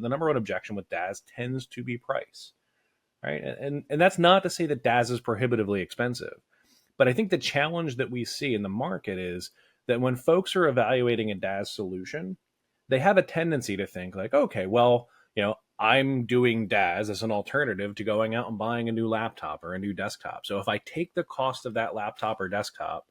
the number one objection with DaaS tends to be price, right? And that's not to say that DaaS is prohibitively expensive, but I think the challenge that we see in the market is that when folks are evaluating a DaaS solution, they have a tendency to think like, okay, well, I'm doing DaaS as an alternative to going out and buying a new laptop or a new desktop. So if I take the cost of that laptop or desktop,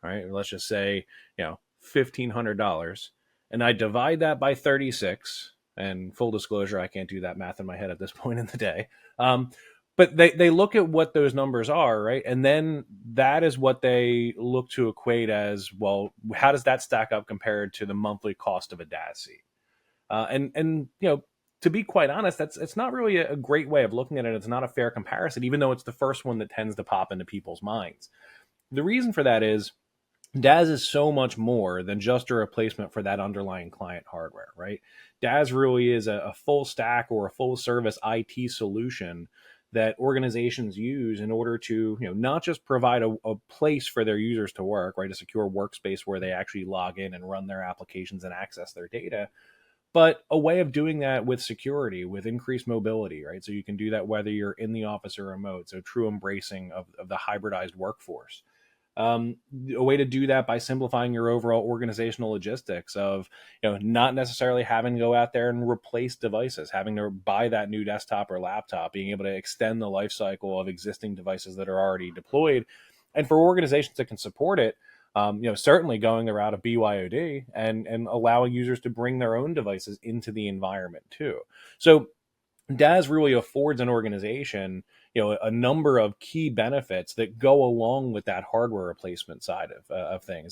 right, let's just say, $1,500, and I divide that by 36, and full disclosure, I can't do that math in my head at this point in the day. But they look at what those numbers are, right? And then that is what they look to equate as, well, how does that stack up compared to the monthly cost of a DaaS seat? And to be quite honest, it's not really a great way of looking at it. It's not a fair comparison, even though it's the first one that tends to pop into people's minds. The reason for that is DaaS is so much more than just a replacement for that underlying client hardware, right? DaaS really is a full stack or a full service IT solution that organizations use in order to, not just provide a place for their users to work, right? A secure workspace where they actually log in and run their applications and access their data, but a way of doing that with security, with increased mobility, right? So you can do that whether you're in the office or remote. So true embracing of the hybridized workforce. A way to do that by simplifying your overall organizational logistics of, not necessarily having to go out there and replace devices, having to buy that new desktop or laptop, being able to extend the life cycle of existing devices that are already deployed. And for organizations that can support it, certainly going the route of BYOD and allowing users to bring their own devices into the environment too. So DaaS really affords an organization, a number of key benefits that go along with that hardware replacement side of things.